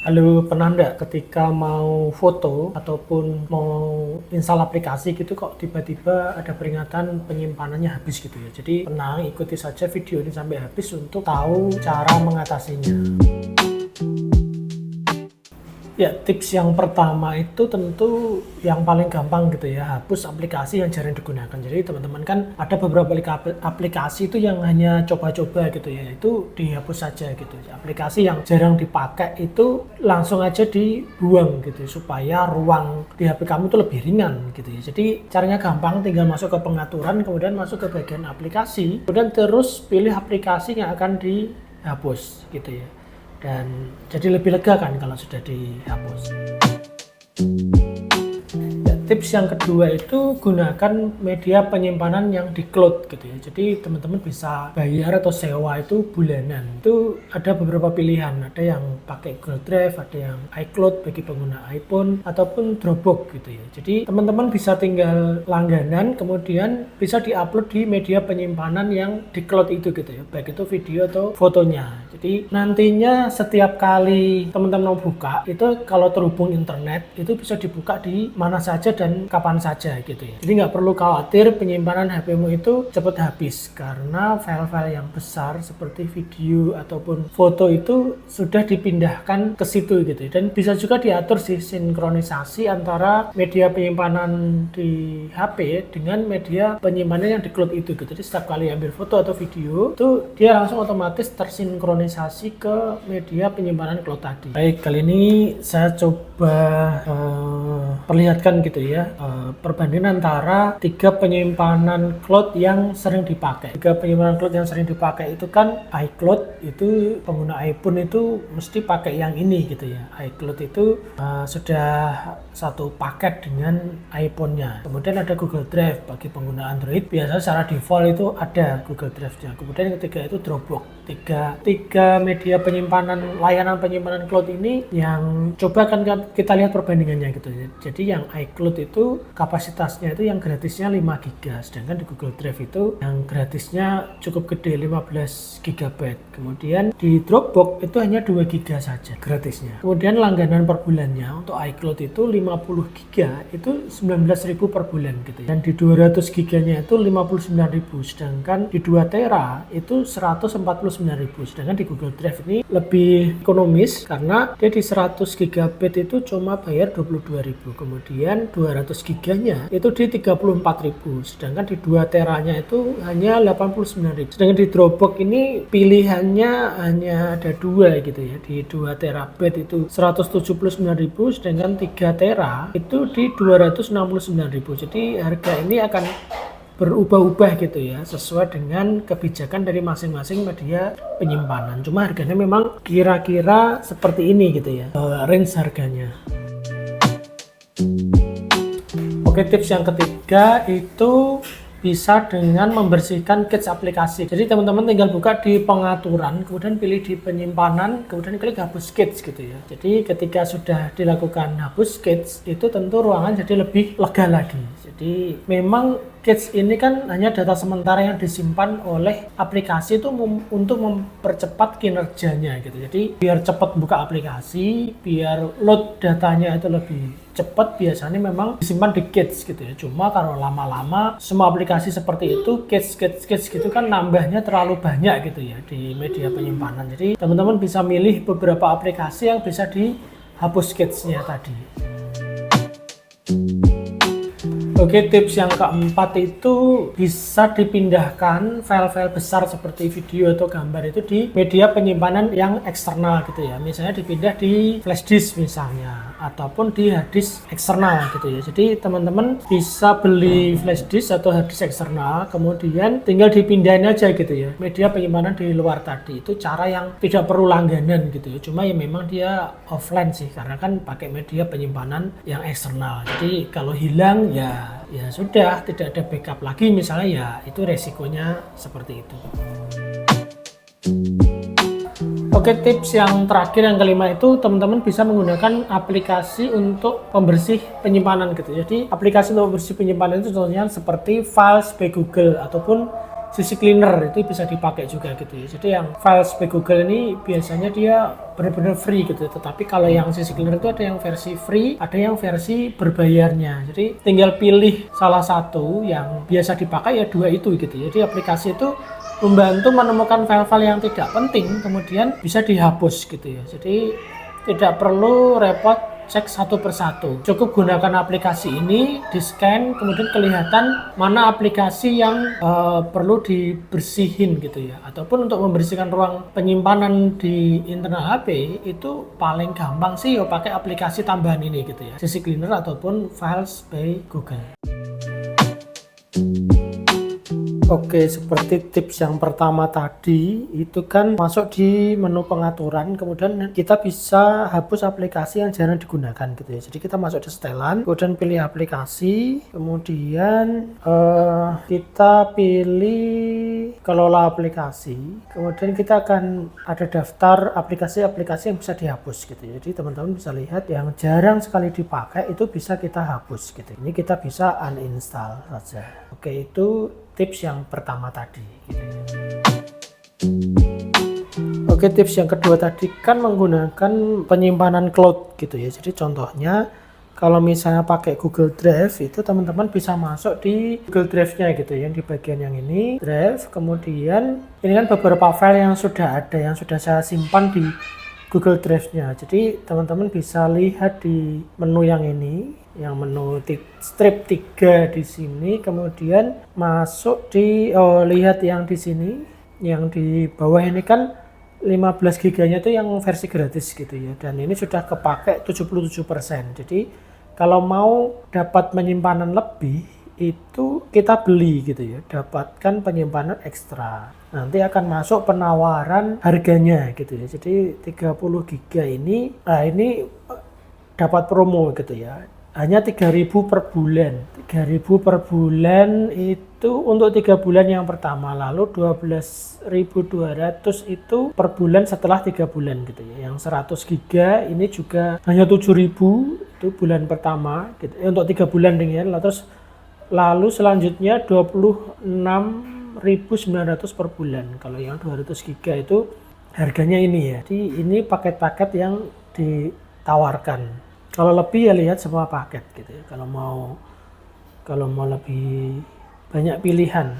Halo, pernah nggak ketika mau foto ataupun mau install aplikasi gitu kok tiba-tiba ada peringatan penyimpanannya habis gitu ya. Jadi tenang, ikuti saja video ini sampai habis untuk tahu cara mengatasinya. Ya, tips yang pertama itu tentu yang paling gampang gitu ya, hapus aplikasi yang jarang digunakan. Jadi teman-teman kan ada beberapa aplikasi itu yang hanya coba-coba gitu ya, itu dihapus saja gitu. Aplikasi yang jarang dipakai itu langsung aja dibuang gitu supaya ruang di HP kamu itu lebih ringan gitu ya. Jadi caranya gampang, tinggal masuk ke pengaturan, kemudian masuk ke bagian aplikasi, kemudian terus pilih aplikasi yang akan dihapus gitu ya. Dan jadi lebih lega kan kalau sudah dihapus. Tips yang kedua itu gunakan media penyimpanan yang di cloud gitu ya. Jadi teman-teman bisa bayar atau sewa itu bulanan. Itu ada beberapa pilihan. Ada yang pakai Google Drive, ada yang iCloud bagi pengguna iPhone ataupun Dropbox gitu ya. Jadi teman-teman bisa tinggal langganan kemudian bisa diupload di media penyimpanan yang di cloud itu gitu ya. Baik itu video atau fotonya. Jadi nantinya setiap kali teman-teman mau buka itu kalau terhubung internet itu bisa dibuka di mana saja dan kapan saja gitu ya. Jadi nggak perlu khawatir penyimpanan HP-mu itu cepat habis karena file-file yang besar seperti video ataupun foto itu sudah dipindahkan ke situ gitu ya. Dan bisa juga diatur sih sinkronisasi antara media penyimpanan di HP dengan media penyimpanan yang di cloud itu gitu. Jadi setiap kali ambil foto atau video itu dia langsung otomatis tersinkronisasi ke media penyimpanan cloud tadi. Baik, kali ini saya coba perlihatkan gitu ya perbandingan antara 3 penyimpanan cloud yang sering dipakai. 3 penyimpanan cloud yang sering dipakai itu kan iCloud, itu pengguna iPhone itu mesti pakai yang ini gitu ya. iCloud itu sudah satu paket dengan iPhone-nya. Kemudian ada Google Drive bagi pengguna Android, biasanya secara default itu ada Google Drive-nya. Kemudian yang ketiga itu Dropbox. Tiga media penyimpanan, layanan penyimpanan cloud ini yang coba kan kita lihat perbandingannya gitu ya. Jadi yang iCloud itu kapasitasnya itu yang gratisnya 5 GB, sedangkan di Google Drive itu yang gratisnya cukup gede 15 GB. Kemudian di Dropbox itu hanya 2 GB saja gratisnya. Kemudian langganan per bulannya untuk iCloud itu 50 GB itu 19.000 per bulan gitu ya. Dan di 200 GB-nya itu 59.000, sedangkan di 2 tera itu 149.000. Sedangkan di Google Drive ini lebih ekonomis karena dia di 100 GB itu cuma bayar 22.000. Kemudian 200 GB-nya itu di 34.000, sedangkan di 2 teranya itu hanya 89.000. Sedangkan di Dropbox ini pilihannya hanya ada 2 gitu ya. Di 2 terabyte itu 179.000, sedangkan 3 tera itu di 269.000. Jadi harga ini akan berubah-ubah gitu ya, sesuai dengan kebijakan dari masing-masing media penyimpanan. Cuma harganya memang kira-kira seperti ini gitu ya, range harganya. Oke, tips yang ketiga itu bisa dengan membersihkan cache aplikasi. Jadi teman-teman tinggal buka di pengaturan, kemudian pilih di penyimpanan, kemudian klik hapus cache gitu ya. Jadi ketika sudah dilakukan hapus cache, itu tentu ruangan jadi lebih lega lagi. Jadi memang cache ini kan hanya data sementara yang disimpan oleh aplikasi itu untuk mempercepat kinerjanya gitu. Jadi biar cepat buka aplikasi, biar load datanya itu lebih cepat, biasanya memang disimpan di cache gitu ya. Cuma kalau lama-lama semua aplikasi seperti itu cache gitu kan nambahnya terlalu banyak gitu ya di media penyimpanan. Jadi teman-teman bisa milih beberapa aplikasi yang bisa dihapus cache-nya tadi. Oke, tips yang keempat itu bisa dipindahkan file-file besar seperti video atau gambar itu di media penyimpanan yang eksternal gitu ya. Misalnya dipindah di flash disk misalnya, ataupun di hard disk eksternal gitu ya. Jadi teman-teman bisa beli flash disk atau hard disk eksternal, kemudian tinggal dipindahin aja gitu ya. Media penyimpanan di luar tadi itu cara yang tidak perlu langganan gitu ya. Cuma ya memang dia offline sih, karena kan pakai media penyimpanan yang eksternal. Jadi kalau hilang ya sudah tidak ada backup lagi misalnya, ya itu resikonya seperti itu. Oke, tips yang terakhir yang kelima itu teman-teman bisa menggunakan aplikasi untuk pembersih penyimpanan gitu. Jadi aplikasi untuk pembersih penyimpanan itu contohnya seperti Files by Google ataupun CC Cleaner itu bisa dipakai juga gitu ya. Jadi yang Files by Google ini biasanya dia benar-benar free gitu. Tetapi kalau yang CC Cleaner itu ada yang versi free, ada yang versi berbayarnya. Jadi tinggal pilih salah satu yang biasa dipakai ya dua itu gitu ya. Jadi aplikasi itu membantu menemukan file-file yang tidak penting kemudian bisa dihapus gitu ya. Jadi tidak perlu repot cek satu persatu. Cukup gunakan aplikasi ini, di-scan, kemudian kelihatan mana aplikasi yang perlu dibersihin gitu ya. Ataupun untuk membersihkan ruang penyimpanan di internal HP itu paling gampang sih ya pakai aplikasi tambahan ini gitu ya. CC Cleaner ataupun Files by Google. Oke, seperti tips yang pertama tadi, itu kan masuk di menu pengaturan, kemudian kita bisa hapus aplikasi yang jarang digunakan gitu ya. Jadi kita masuk di setelan, kemudian pilih aplikasi, kemudian kita pilih kelola aplikasi, kemudian kita akan ada daftar aplikasi-aplikasi yang bisa dihapus gitu ya. Jadi teman-teman bisa lihat yang jarang sekali dipakai itu bisa kita hapus gitu. Ini kita bisa uninstall saja. Oke, itu tips yang pertama tadi gitu ya. Oke, tips yang kedua tadi kan menggunakan penyimpanan cloud gitu ya. Jadi contohnya kalau misalnya pakai Google Drive itu teman-teman bisa masuk di Google Drive-nya gitu ya, di bagian yang ini Drive, kemudian ini kan beberapa file yang sudah ada yang sudah saya simpan di Google Drive-nya. Jadi teman-teman bisa lihat di menu yang ini, yang menu strip 3 di sini, kemudian masuk di lihat yang di sini, yang di bawah ini kan 15 GB-nya itu yang versi gratis gitu ya, dan ini sudah kepake 77%. Jadi kalau mau dapat penyimpanan lebih itu kita beli gitu ya, dapatkan penyimpanan ekstra. Nanti akan masuk penawaran harganya gitu ya. Jadi 30 GB ini dapat promo gitu ya. Hanya 3.000 per bulan. 3.000 per bulan itu untuk 3 bulan yang pertama, lalu 12.200 itu per bulan setelah 3 bulan gitu ya. Yang 100 GB ini juga hanya 7.000 itu bulan pertama gitu. Untuk 3 bulan dengan lalu selanjutnya 26.900 per bulan. Kalau yang 200 GB itu harganya ini ya. Jadi ini paket-paket yang ditawarkan. Kalau lebih ya lihat semua paket gitu ya. Kalau mau lebih banyak pilihan,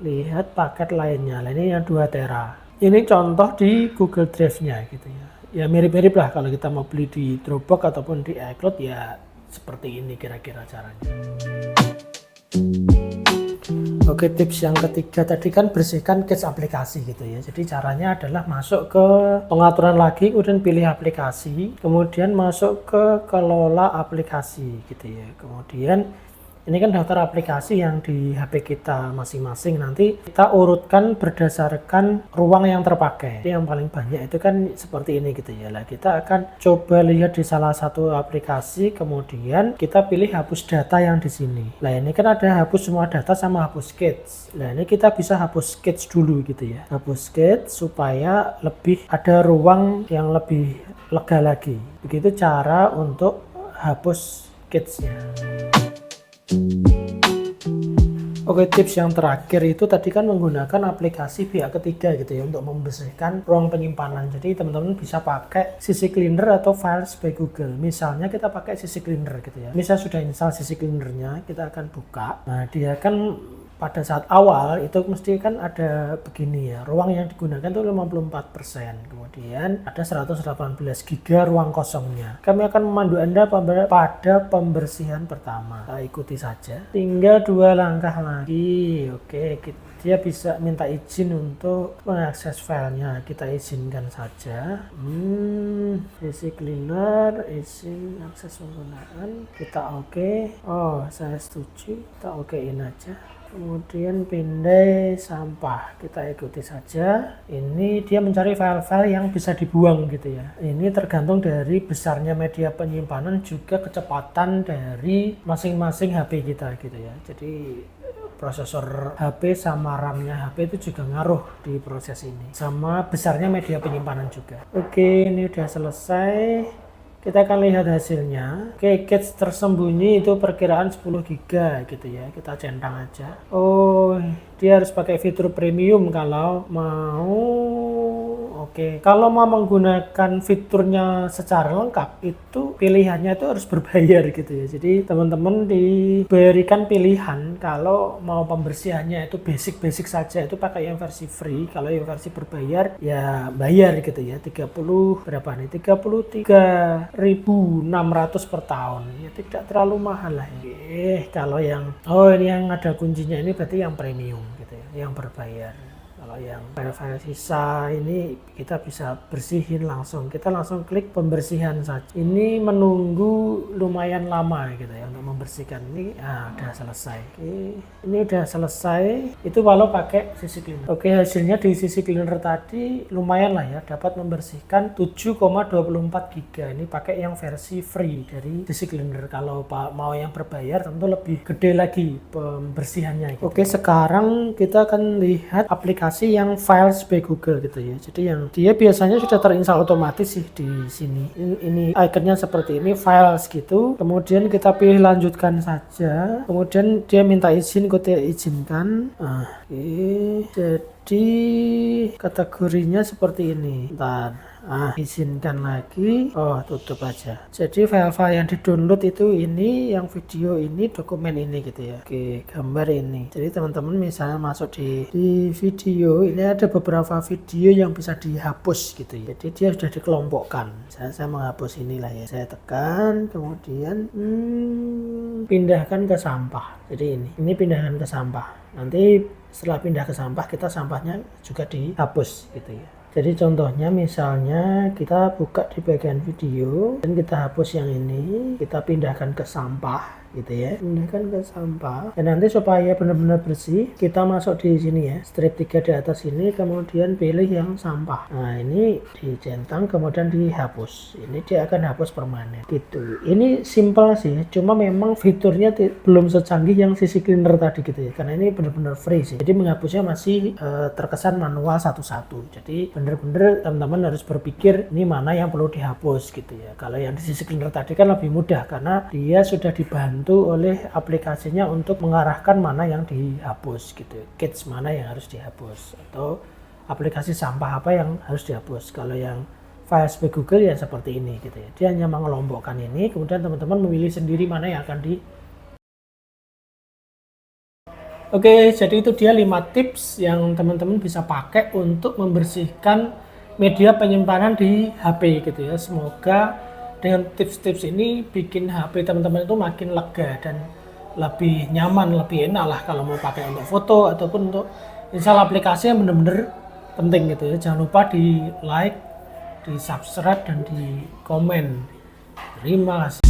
lihat paket lainnya. Nah, ini yang 2 tera. Ini contoh di Google Drive-nya gitu ya. Ya mirip-mirip lah kalau kita mau beli di Dropbox ataupun di iCloud ya seperti ini kira-kira caranya. Oke, tips yang ketiga tadi kan bersihkan cache aplikasi gitu ya. Jadi caranya adalah masuk ke pengaturan lagi, kemudian pilih aplikasi, kemudian masuk ke kelola aplikasi gitu ya. Kemudian ini kan daftar aplikasi yang di HP kita masing-masing, nanti kita urutkan berdasarkan ruang yang terpakai. Jadi yang paling banyak itu kan seperti ini gitu ya. Lah kita akan coba lihat di salah satu aplikasi, kemudian kita pilih hapus data yang di sini. Nah ini kan ada hapus semua data sama hapus cache. Nah ini kita bisa hapus cache dulu gitu ya. Hapus cache supaya lebih ada ruang yang lebih lega lagi. Begitu cara untuk hapus cache-nya. Oke, tips yang terakhir itu tadi kan menggunakan aplikasi pihak ketiga gitu ya untuk membersihkan ruang penyimpanan. Jadi teman-teman bisa pakai CC Cleaner atau Files by Google. Misalnya kita pakai CC Cleaner gitu ya. Misal sudah install CC Cleaner-nya, kita akan buka. Nah, dia kan pada saat awal itu mesti kan ada begini ya, ruang yang digunakan itu 54%, kemudian ada 118 GB ruang kosongnya. Kami akan memandu Anda pada pembersihan pertama. Kita ikuti saja, tinggal 2 langkah lagi. Oke, dia bisa minta izin untuk mengakses filenya, kita izinkan saja. CC Cleaner, izin akses penggunaan, kita oke. Oh, saya setuju, kita okein aja. Kemudian pindai sampah, kita ikuti saja. Ini dia mencari file-file yang bisa dibuang gitu ya. Ini tergantung dari besarnya media penyimpanan, juga kecepatan dari masing-masing HP kita gitu ya. Jadi prosesor HP sama RAM-nya HP itu juga ngaruh di proses ini, sama besarnya media penyimpanan juga. Oke, ini udah selesai. Kita akan lihat hasilnya. Oke, cache tersembunyi itu perkiraan 10 GB gitu ya. Kita centang aja. Oh, dia harus pakai fitur premium kalau mau. Oke, kalau mau menggunakan fiturnya secara lengkap itu pilihannya itu harus berbayar gitu ya. Jadi teman-teman diberikan pilihan kalau mau pembersihannya itu basic saja itu pakai yang versi free. Kalau yang versi berbayar ya bayar gitu ya. 30 berapa nih? 33.600 per tahun. Ya tidak terlalu mahal lah ya. Kalau yang ini yang ada kuncinya ini berarti yang premium gitu ya, yang berbayar. Kalau yang file-file sisa ini kita bisa bersihin langsung. Kita langsung klik pembersihan saja. Ini menunggu lumayan lama gitu ya untuk membersihkan. Ini udah selesai. Oke, ini udah selesai. Itu kalau pakai CC Cleaner. Oke, hasilnya di CC Cleaner tadi lumayan lah ya, dapat membersihkan 7,24 GB. Ini pakai yang versi free dari CC Cleaner. Kalau mau yang berbayar tentu lebih gede lagi pembersihannya gitu. Oke, sekarang kita akan lihat aplikasi yang Files by Google gitu ya. Jadi yang dia biasanya sudah terinstall otomatis sih di sini. Ini ikonnya seperti ini, Files gitu. Kemudian kita pilih lanjutkan saja. Kemudian dia minta izin, kita izinkan. Jadi kategorinya seperti ini. Bentar. Izinkan lagi. Tutup aja. Jadi file-file yang di-download itu ini, yang video ini, dokumen ini gitu ya. Oke, gambar ini. Jadi teman-teman misalnya masuk di video, ini ada beberapa video yang bisa dihapus gitu ya. Jadi dia sudah dikelompokkan. Saya menghapus inilah ya. Saya tekan, kemudian pindahkan ke sampah. Jadi ini pindahkan ke sampah. Nanti setelah pindah ke sampah, kita sampahnya juga dihapus gitu ya. Jadi contohnya misalnya kita buka di bagian video dan kita hapus yang ini, kita pindahkan ke sampah gitu ya, pindahkan ke sampah. Dan nanti supaya benar-benar bersih, kita masuk di sini ya, strip 3 di atas ini, kemudian pilih yang sampah. Nah ini dicentang kemudian dihapus. Ini dia akan hapus permanen gitu. Ini simple sih, cuma memang fiturnya belum secanggih yang CC Cleaner tadi gitu ya, karena ini benar-benar free sih. Jadi menghapusnya masih terkesan manual satu-satu. Jadi bener-bener teman-teman harus berpikir ini mana yang perlu dihapus gitu ya. Kalau yang di CC Cleaner tadi kan lebih mudah karena dia sudah dibantu oleh aplikasinya untuk mengarahkan mana yang dihapus gitu. Cache mana yang harus dihapus atau aplikasi sampah apa yang harus dihapus. Kalau yang Files by Google ya seperti ini gitu ya. Dia hanya mengelompokkan ini, kemudian teman-teman memilih sendiri mana yang akan di. Oke, jadi itu dia 5 tips yang teman-teman bisa pakai untuk membersihkan media penyimpanan di HP gitu ya. Semoga dengan tips-tips ini bikin HP teman-teman itu makin lega dan lebih nyaman, lebih enak lah kalau mau pakai untuk foto ataupun untuk install aplikasi yang benar-benar penting gitu ya. Jangan lupa di like, di subscribe dan di komen. Terima kasih.